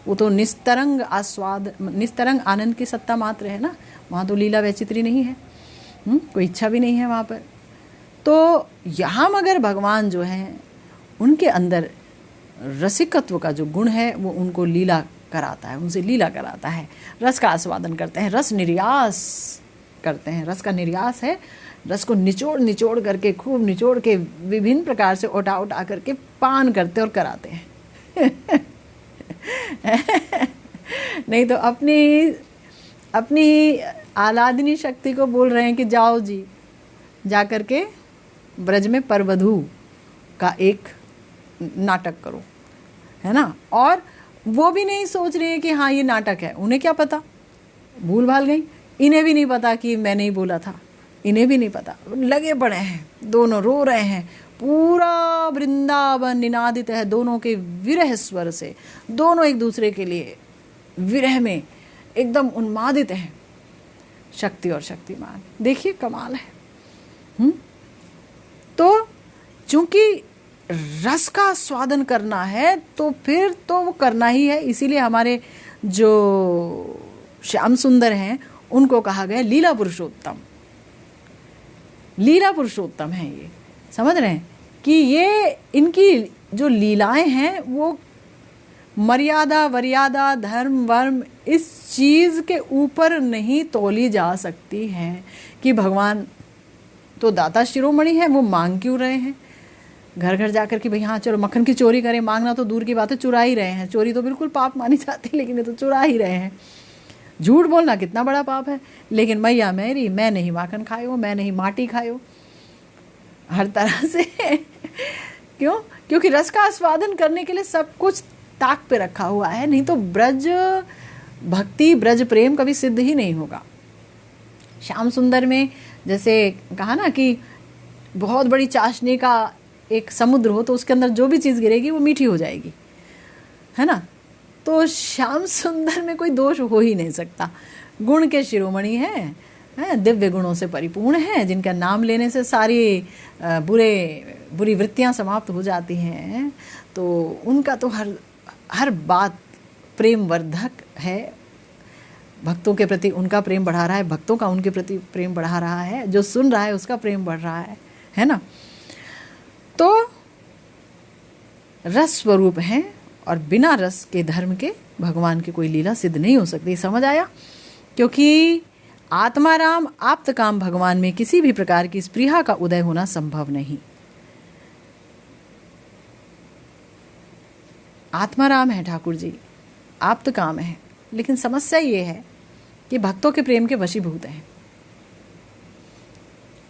वो तो निस्तरंग आस्वाद, निस्तरंग आनंद की सत्ता मात्र है ना, वहाँ तो लीला वैचित्री नहीं है, कोई इच्छा भी नहीं है वहाँ पर। तो यहाँ मगर भगवान जो हैं, उनके अंदर रसिकत्व का जो गुण है, वो उनको लीला कराता है, उनसे लीला कराता है, रस का आस्वादन करते हैं, रस निर्यास करते हैं। रस का निर्यास है, रस को निचोड़ निचोड़ करके, खूब निचोड़ के, विभिन्न प्रकार से उठा उठा करके पान करते और कराते हैं। नहीं तो अपनी आह्लादिनी शक्ति को बोल रहे हैं कि जाओ जी, जा करके ब्रज में परवधू का एक नाटक करो, है ना। और वो भी नहीं सोच रही है कि हाँ ये नाटक है, उन्हें क्या पता, भूल भाल गई। इन्हें भी नहीं पता कि मैंने ही बोला था, इन्हें भी नहीं पता, लगे पड़े हैं, दोनों रो रहे हैं, पूरा वृंदावन निनादित है दोनों के विरह स्वर से, दोनों एक दूसरे के लिए विरह में एकदम उन्मादित हैं, शक्ति और शक्तिमान। देखिए कमाल है। तो चूंकि रस का स्वादन करना है, तो फिर तो वो करना ही है। इसीलिए हमारे जो श्याम सुंदर हैं, उनको कहा गया लीला पुरुषोत्तम। लीला पुरुषोत्तम है ये, समझ रहे हैं कि ये इनकी जो लीलाएं हैं, वो मर्यादा वर्यादा धर्म वर्म इस चीज़ के ऊपर नहीं तोली जा सकती हैं कि भगवान तो दाता शिरोमणि है, वो मांग क्यों रहे हैं, घर घर जाकर के भाई हाँ चलो मक्खन की चोरी करें, मांगना तो दूर की बात है, चुरा ही रहे हैं। चोरी तो बिल्कुल पाप मानी जाती है, लेकिन ये तो चुरा ही रहे हैं। झूठ बोलना कितना बड़ा पाप है। लेकिन मैया मेरी, मैं नहीं माखन खायो, मैं नहीं माटी खायो, हर तरह से क्यों? क्योंकि रस का आस्वादन करने के लिए सब कुछ ताक पे रखा हुआ है, नहीं तो ब्रज भक्ति, ब्रज प्रेम कभी सिद्ध ही नहीं होगा। श्याम सुंदर में जैसे कहा ना कि बहुत बड़ी चाशनी का एक समुद्र हो, तो उसके अंदर जो भी चीज़ गिरेगी वो मीठी हो जाएगी, है ना। तो श्याम सुंदर में कोई दोष हो ही नहीं सकता। गुण के शिरोमणि हैं, दिव्य गुणों से परिपूर्ण है, जिनका नाम लेने से सारी बुरी वृत्तियां समाप्त हो जाती हैं। तो उनका तो हर बात प्रेम वर्धक है। भक्तों के प्रति उनका प्रेम बढ़ा रहा है, भक्तों का उनके प्रति प्रेम बढ़ा रहा है, जो सुन रहा है उसका प्रेम बढ़ रहा है ना। तो रस स्वरूप हैं, और बिना रस के धर्म के भगवान की कोई लीला सिद्ध नहीं हो सकती। समझ आया? क्योंकि आत्माराम आप्त काम भगवान में किसी भी प्रकार की स्पृहा का उदय होना संभव नहीं। आत्माराम है ठाकुर जी, आप्त काम है, लेकिन समस्या ये है कि भक्तों के प्रेम के वशीभूत हैं।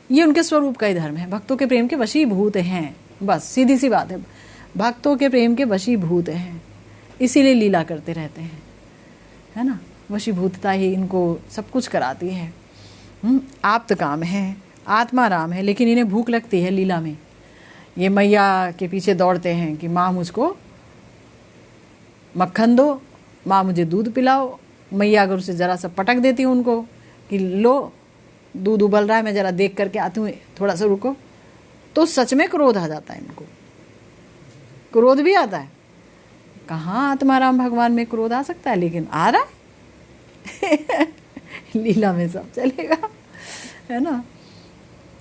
ये उनके स्वरूप का ही धर्म है, भक्तों के प्रेम के वशीभूत हैं। बस सीधी सी बात है, भक्तों के प्रेम के वशीभूत हैं, इसीलिए लीला करते रहते हैं, है ना। वशीभूतता ही इनको सब कुछ कराती है। आप्त काम है, आत्माराम है, लेकिन इन्हें भूख लगती है लीला में। ये मैया के पीछे दौड़ते हैं कि माँ मुझको मक्खन दो, माँ मुझे दूध पिलाओ। मैया अगर उसे ज़रा सा पटक देती हूँ उनको कि लो दूध उबल रहा है, मैं ज़रा देख करके आती हूँ, थोड़ा सा रुको, तो सच में क्रोध आ जाता है इनको, क्रोध भी आता है। कहाँ आत्माराम भगवान में क्रोध आ सकता है, लेकिन आ रहा है लीला में सब चलेगा, है ना।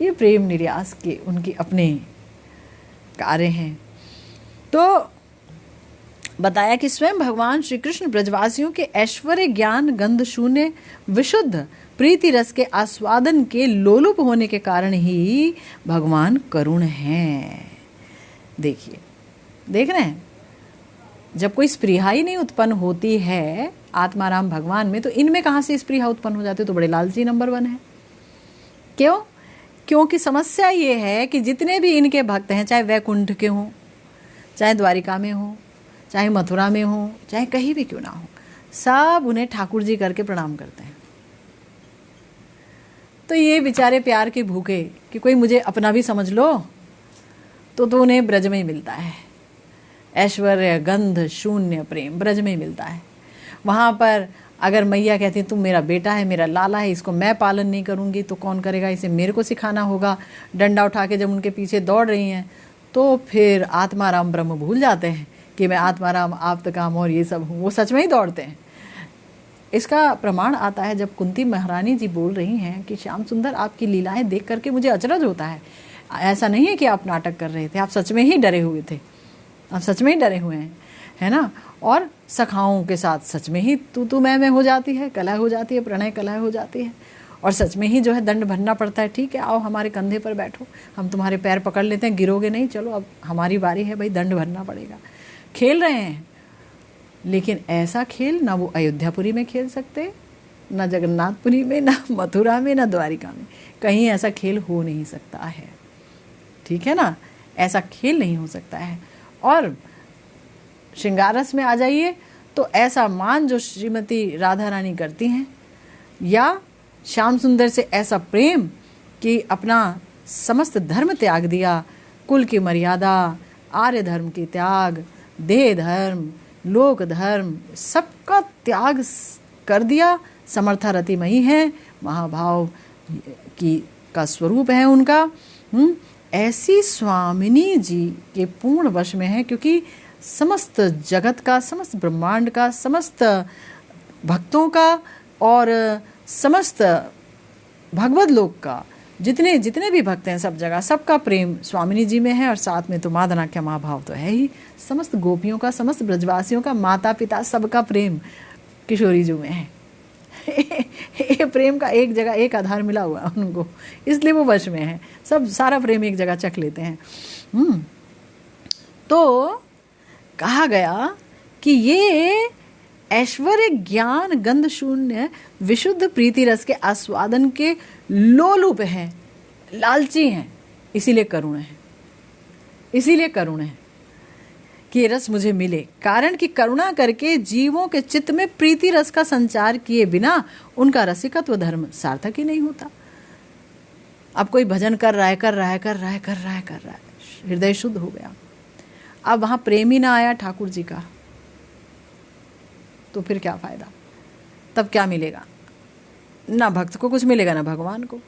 ये प्रेम निर्यास के उनके अपने कार्य हैं। तो बताया कि स्वयं भगवान श्री कृष्ण ब्रजवासियों के ऐश्वर्य ज्ञान गंध शून्य विशुद्ध प्रीति रस के आस्वादन के लोलुप होने के कारण ही भगवान करुण हैं। देखिए, देख रहे हैं, जब कोई स्पृहा ही नहीं उत्पन्न होती है आत्माराम भगवान में, तो इनमें कहाँ से स्पृहा उत्पन्न हो जाती है? तो बड़े लालची नंबर 1 है। क्यों? क्योंकि समस्या ये है कि जितने भी इनके भक्त हैं, चाहे वैकुंठ के हों, चाहे द्वारिका में हों, चाहे मथुरा में हों, चाहे कहीं भी क्यों ना हो, सब उन्हें ठाकुर जी करके प्रणाम करते हैं। तो ये बेचारे प्यार के भूखे कि कोई मुझे अपना भी समझ लो, तो उन्हें ब्रज में ही मिलता है। ऐश्वर्य गंध शून्य प्रेम ब्रज में ही मिलता है। वहाँ पर अगर मैया कहती है तुम मेरा बेटा है, मेरा लाला है, इसको मैं पालन नहीं करूँगी तो कौन करेगा, इसे मेरे को सिखाना होगा, डंडा उठा के जब उनके पीछे दौड़ रही हैं, तो फिर आत्माराम ब्रह्म भूल जाते हैं कि मैं आत्माराम आप्त काम और ये सब हूँ। वो सच में ही दौड़ते हैं। इसका प्रमाण आता है जब कुंती महारानी जी बोल रही हैं कि श्याम सुंदर आपकी लीलाएं देख करके मुझे अचरज होता है। ऐसा नहीं है कि आप नाटक कर रहे थे, आप सच में ही डरे हुए थे, आप सच में ही डरे हुए हैं, है ना। और सखाओं के साथ सच में ही तू मैं हो जाती है, कलह हो जाती है, प्रणय कलह हो जाती है, और सच में ही जो है दंड भरना पड़ता है। ठीक है, आओ हमारे कंधे पर बैठो, हम तुम्हारे पैर पकड़ लेते हैं, गिरोगे नहीं, चलो अब हमारी बारी है भाई, दंड भरना पड़ेगा। खेल रहे हैं, लेकिन ऐसा खेल ना वो अयोध्यापुरी में खेल सकते, ना जगन्नाथपुरी में, ना मथुरा में, ना द्वारिका में, कहीं ऐसा खेल हो नहीं सकता है। ठीक है ना, ऐसा खेल नहीं हो सकता है। और श्रृंगारस में आ जाइए तो ऐसा मान जो श्रीमती राधा रानी करती हैं, या श्याम सुंदर से ऐसा प्रेम कि अपना समस्त धर्म त्याग दिया, कुल की मर्यादा, आर्य धर्म की त्याग, देह धर्म, लोक धर्म, सबका त्याग कर दिया। समर्था रतिमयी है, महाभाव का स्वरूप है उनका। ऐसी स्वामिनी जी के पूर्ण वश में है, क्योंकि समस्त जगत का, समस्त ब्रह्मांड का, समस्त भक्तों का और समस्त भगवत लोक का, जितने जितने भी भक्त हैं सब जगह, सबका प्रेम स्वामिनी जी में है। और साथ में तो मादनाख्या महाभाव तो है ही, समस्त गोपियों का, समस्त ब्रजवासियों का, माता पिता सबका प्रेम किशोरी जी में है। ये प्रेम का एक जगह एक आधार मिला हुआ उनको, इसलिए वो वश में है, सब सारा प्रेम एक जगह चख लेते हैं। तो कहा गया कि ये ऐश्वर्य ज्ञान गंध शून्य विशुद्ध प्रीति रस के आस्वादन के लोलुप हैं, लालची हैं, इसीलिए करुण है, इसीलिए करुण है कि ये रस मुझे मिले। कारण कि करुणा करके जीवों के चित्त में प्रीति रस का संचार किए बिना उनका रसिकत्व धर्म सार्थक ही नहीं होता। अब कोई भजन कर रहा है, हृदय शुद्ध हो गया, अब वहां प्रेम ही ना आया ठाकुर जी का, तो फिर क्या फायदा? तब क्या मिलेगा? ना भक्त को कुछ मिलेगा ना भगवान को।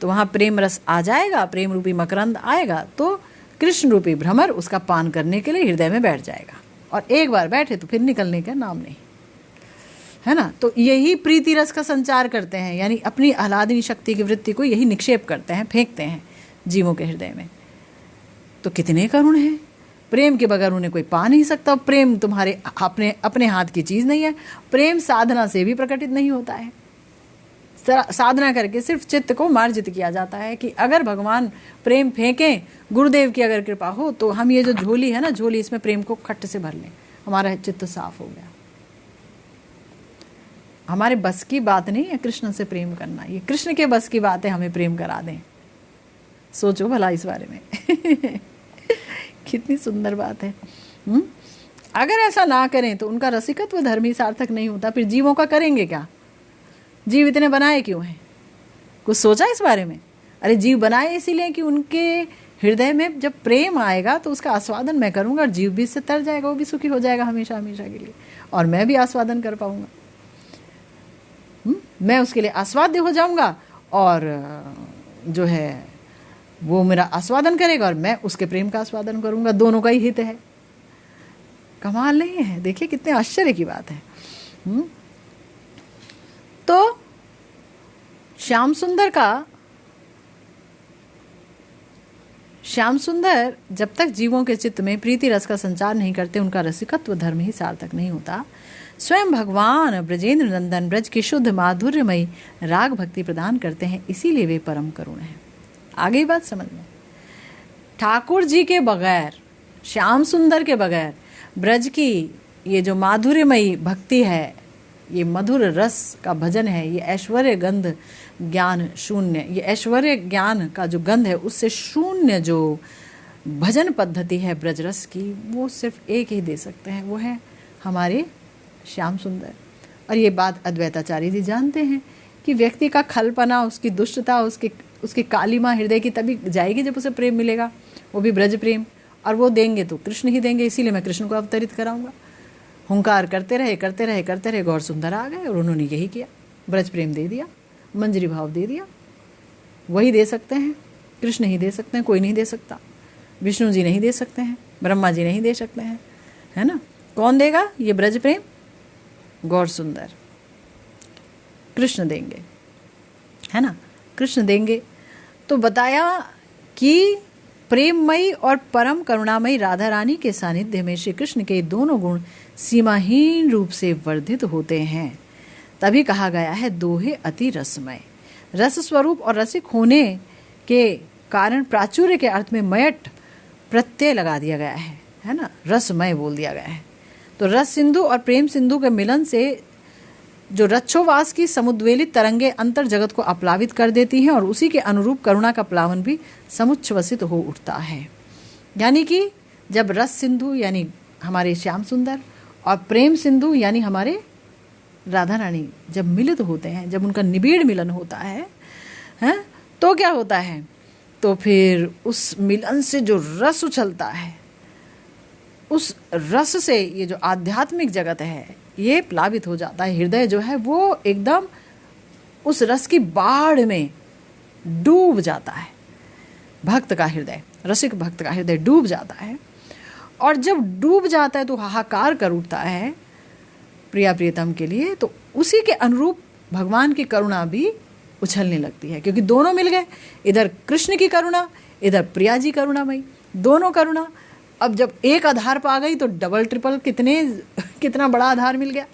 तो वहां प्रेम रस आ जाएगा, प्रेम रूपी मकरंद आएगा, तो कृष्ण रूपी भ्रमर उसका पान करने के लिए हृदय में बैठ जाएगा, और एक बार बैठे तो फिर निकलने का नाम नहीं, है ना। तो यही प्रीति रस का संचार करते हैं, यानी अपनी आह्लादिनी शक्ति की वृत्ति को यही निक्षेप करते हैं, फेंकते हैं जीवों के हृदय में। तो कितने करुण हैं, प्रेम के बगैर उन्हें कोई पा नहीं सकता। प्रेम तुम्हारे अपने हाथ की चीज़ नहीं है, प्रेम साधना से भी प्रकटित नहीं होता है। साधना करके सिर्फ चित्त को मार्जित किया जाता है कि अगर भगवान प्रेम फेंकें, गुरुदेव की अगर कृपा हो, तो हम ये जो झोली है ना, झोली, इसमें प्रेम को खट्ट से भर लें, हमारा चित्त साफ हो गया। हमारे बस की बात नहीं है कृष्ण से प्रेम करना, ये कृष्ण के बस की बात है हमें प्रेम करा दें। सोचो भला इस बारे में कितनी सुंदर बात है। अगर ऐसा ना करें तो उनका रसिकत्व धर्म ही सार्थक नहीं होता। फिर जीवों का करेंगे क्या? जीव इतने बनाए क्यों हैं? कुछ सोचा इस बारे में? अरे जीव बनाए इसीलिए कि उनके हृदय में जब प्रेम आएगा तो उसका आस्वादन मैं करूंगा, और जीव भी इससे तर जाएगा, वो भी सुखी हो जाएगा हमेशा हमेशा के लिए, और मैं भी आस्वादन कर पाऊंगा। मैं उसके लिए आस्वाद्य हो जाऊंगा, और जो है वो मेरा आस्वादन करेगा और मैं उसके प्रेम का आस्वादन करूंगा, दोनों का ही हित है। कमाल नहीं है? देखिए कितने आश्चर्य की बात है। तो श्याम सुंदर जब तक जीवों के चित्त में प्रीति रस का संचार नहीं करते, उनका रसिकत्व धर्म ही सार्थक नहीं होता। स्वयं भगवान ब्रजेंद्र नंदन ब्रज की शुद्ध माधुर्यमयी राग भक्ति प्रदान करते हैं, इसीलिए वे परम करुण हैं। आगे बात समझ में, ठाकुर जी के बगैर, श्याम सुंदर के बगैर ब्रज की ये जो माधुर्यमयी भक्ति है, ये मधुर रस का भजन है, ये ऐश्वर्य गंध ज्ञान शून्य, ये ऐश्वर्य ज्ञान का जो गंध है उससे शून्य जो भजन पद्धति है ब्रज रस की, वो सिर्फ एक ही दे सकते हैं, वो है हमारे श्याम सुंदर। और ये बात अद्वैताचार्य जी जानते हैं कि व्यक्ति का खलपना, उसकी दुष्टता, उसकी कालीमा हृदय की तभी जाएगी जब उसे प्रेम मिलेगा, वो भी ब्रज प्रेम, और वो देंगे तो कृष्ण ही देंगे। इसीलिए मैं कृष्ण को अवतरित कराऊंगा। हुंकार करते रहे, गौर सुंदर आ गए और उन्होंने यही किया, ब्रज प्रेम दे दिया, मंजरी भाव दे दिया। वही दे सकते हैं, कृष्ण ही दे सकते हैं, कोई नहीं दे सकता। विष्णु जी नहीं दे सकते हैं, ब्रह्मा जी नहीं दे सकते हैं, है ना। कौन देगा ये ब्रज प्रेम? गौर सुंदर, कृष्ण देंगे, है ना, कृष्ण देंगे। तो बताया कि प्रेममयी और परम करुणामयी राधा रानी के सानिध्य में श्री कृष्ण के दोनों गुण सीमाहीन रूप से वर्धित होते हैं। तभी कहा गया है दोहे अति रसमय। रस स्वरूप और रसिक होने के कारण प्राचुर्य के अर्थ में मयट प्रत्यय लगा दिया गया है ना, रसमय बोल दिया गया है। तो रस सिंधु और प्रेम सिंधु के मिलन से जो रच्छोवास की समुद्वेलित तरंगे अंतर जगत को अप्लावित कर देती हैं, और उसी के अनुरूप करुणा का प्लावन भी समुच्छ्वसित हो उठता है। यानी कि जब रस सिंधु यानी हमारे श्याम सुंदर और प्रेम सिंधु यानी हमारे राधा रानी जब मिलित होते हैं, जब उनका निबिड़ मिलन होता है, तो क्या होता है? तो फिर उस मिलन से जो रस उछलता है, उस रस से ये जो आध्यात्मिक जगत है ये प्लावित हो जाता है। हृदय जो है वो एकदम उस रस की बाढ़ में डूब जाता है। भक्त का हृदय, रसिक भक्त का हृदय डूब जाता है, और जब डूब जाता है तो हाहाकार कर उठता है प्रिया प्रियतम के लिए। तो उसी के अनुरूप भगवान की करुणा भी उछलने लगती है, क्योंकि दोनों मिल गए, इधर कृष्ण की करुणा, इधर प्रिया जी करुणामयी, दोनों करुणा। अब जब एक आधार पा गई तो डबल ट्रिपल कितना बड़ा आधार मिल गया।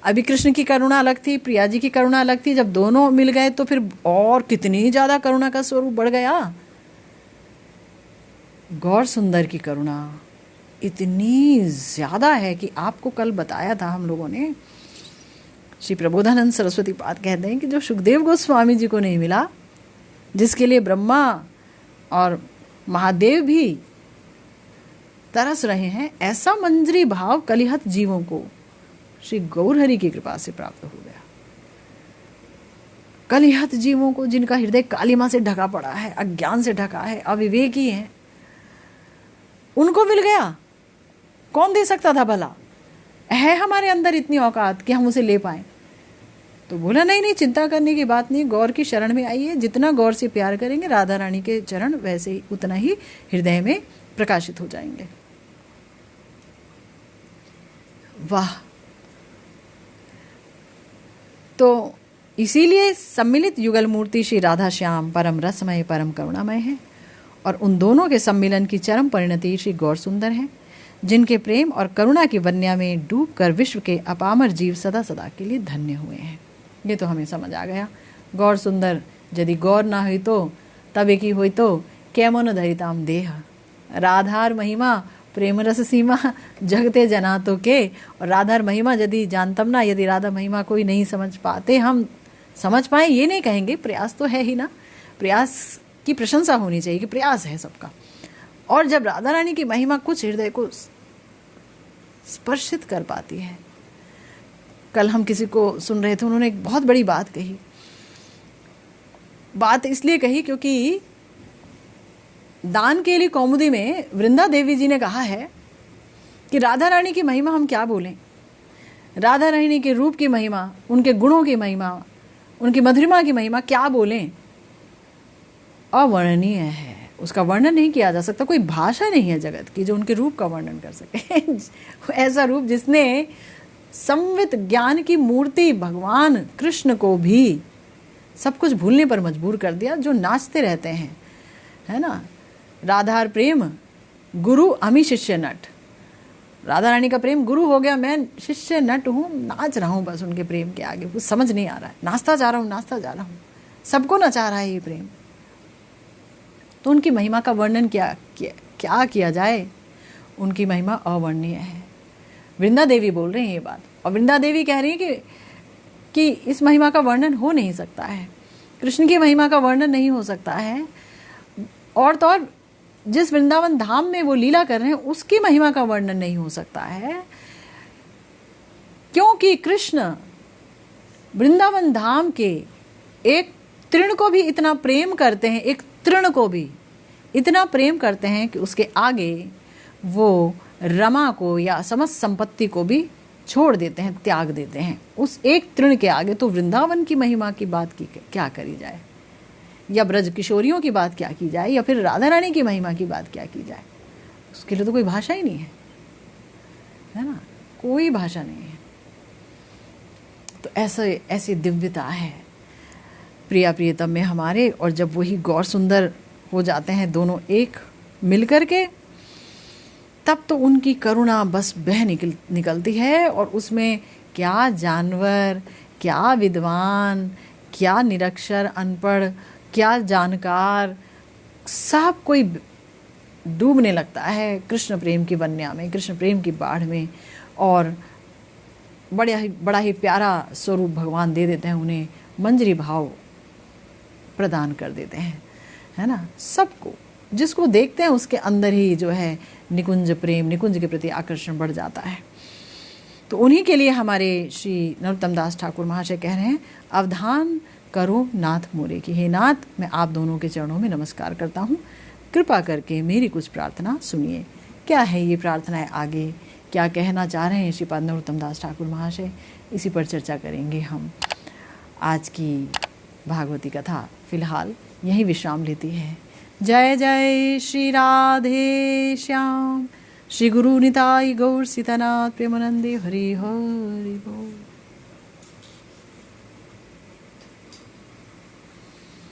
अभी कृष्ण की करुणा अलग थी, प्रिया जी की करुणा अलग थी, जब दोनों मिल गए तो फिर और कितनी ज्यादा करुणा का स्वरूप बढ़ गया। गौर सुंदर की करुणा इतनी ज़्यादा है कि आपको कल बताया था हम लोगों ने, श्री प्रबोधानंद सरस्वती पाद कहते हैं कि जो सुखदेव गोस्वामी जी को नहीं मिला, जिसके लिए ब्रह्मा और महादेव भी तरस रहे हैं, ऐसा मंजरी भाव कलिहत जीवों को श्री गौरहरि की कृपा से प्राप्त हो गया। कलिहत जीवों को, जिनका हृदय कालिमा से ढका पड़ा है, अज्ञान से ढका है, अविवेकी है, उनको मिल गया। कौन दे सकता था भला? है हमारे अंदर इतनी औकात कि हम उसे ले पाएं? तो बोला नहीं नहीं, चिंता करने की बात नहीं, गौर की शरण में आइए। जितना गौर से प्यार करेंगे राधा रानी के चरण वैसे ही उतना ही हृदय में प्रकाशित हो जाएंगे। वाह! तो इसीलिए सम्मिलित युगल मूर्ति श्री राधा श्याम परम रसमय परम करुणामय है, और उन दोनों के सम्मिलन की चरम परिणति श्री गौर सुंदर है, जिनके प्रेम और करुणा की वन्या में डूबकर विश्व के अपामर जीव सदा सदा के लिए धन्य हुए हैं। ये तो हमें समझ आ गया। गौर सुंदर यदि गौर ना हुई तो तबे की हुई तो कैमन धरिताम देह, राधार महिमा प्रेम रस सीमा जगते जनातो के। और राधार महिमा यदि जानतम ना, यदि राधा महिमा कोई नहीं समझ पाते, हम समझ पाए ये नहीं कहेंगे, प्रयास तो है ही ना, प्रयास की प्रशंसा होनी चाहिए कि प्रयास है सबका। और जब राधा रानी की महिमा कुछ हृदय को स्पर्शित कर पाती है, कल हम किसी को सुन रहे थे, उन्होंने एक बहुत बड़ी बात कही। बात इसलिए कही क्योंकि दान के लिए कौमुदी में वृंदा देवी जी ने कहा है कि राधा रानी की महिमा हम क्या बोलें, राधा रानी के रूप की महिमा, उनके गुणों की महिमा, उनकी मधुरिमा की महिमा क्या बोलें, अवर्णनीय है, उसका वर्णन नहीं किया जा सकता। कोई भाषा नहीं है जगत की जो उनके रूप का वर्णन कर सके। ऐसा रूप जिसने संवित ज्ञान की मूर्ति भगवान कृष्ण को भी सब कुछ भूलने पर मजबूर कर दिया, जो नाचते रहते हैं, है ना। राधार प्रेम गुरु अमी शिष्य नट, राधा रानी का प्रेम गुरु हो गया, मैं शिष्य नट हूँ, नाच रहा हूँ बस उनके प्रेम के आगे, कुछ समझ नहीं आ रहा है, नाचता जा रहा हूँ, नाचता जा रहा हूँ, सबको नचा रहा है ये प्रेम। तो उनकी महिमा का वर्णन क्या किया जाए, उनकी महिमा अवर्णनीय है। वृंदा देवी बोल रही हैं ये बात, और वृंदा देवी कह रही है कि इस महिमा का वर्णन हो नहीं सकता है, कृष्ण की महिमा का वर्णन नहीं हो सकता है, और तो और जिस वृंदावन धाम में वो लीला कर रहे हैं उसकी महिमा का वर्णन नहीं हो सकता है, क्योंकि कृष्ण वृंदावन धाम के एक तृण को भी इतना प्रेम करते हैं, एक तृण को भी इतना प्रेम करते हैं कि उसके आगे वो रमा को या समस्त संपत्ति को भी छोड़ देते हैं, त्याग देते हैं उस एक तृण के आगे। तो वृंदावन की महिमा की बात की क्या करी जाए, या ब्रज किशोरियों की बात क्या की जाए, या फिर राधा रानी की महिमा की बात क्या की जाए, उसके लिए तो कोई भाषा ही नहीं है ना, कोई भाषा नहीं है। तो ऐसी दिव्यता है प्रिया प्रियतम में हमारे, और जब वही गौर सुंदर हो जाते हैं दोनों एक मिलकर के, तब तो उनकी करुणा बस बह निकलती है, और उसमें क्या जानवर, क्या विद्वान, क्या निरक्षर अनपढ़, क्या जानकार, सब कोई डूबने लगता है कृष्ण प्रेम की वन्या में, कृष्ण प्रेम की बाढ़ में, और बड़ा ही प्यारा स्वरूप भगवान दे देते हैं उन्हें, मंजरी भाव प्रदान कर देते हैं, है ना। सबको जिसको देखते हैं उसके अंदर ही जो है निकुंज प्रेम, निकुंज के प्रति आकर्षण बढ़ जाता है। तो उन्हीं के लिए हमारे श्री नरोत्तम दास ठाकुर महाशय कह रहे हैं, अवधान करो नाथ मोरे की। हे नाथ, मैं आप दोनों के चरणों में नमस्कार करता हूँ, कृपा करके मेरी कुछ प्रार्थना सुनिए। क्या है ये प्रार्थनाएं, आगे क्या कहना चाह रहे हैं श्रीपाद नरोत्तम दास ठाकुर महाशय, इसी पर चर्चा करेंगे हम। आज की भागवती कथा फिलहाल यहीं विश्राम लेती है। जय जय श्री राधे श्याम, श्री गुरु निताई गौर सीतानाथ प्रेमानंदे, हरि हरि बोल।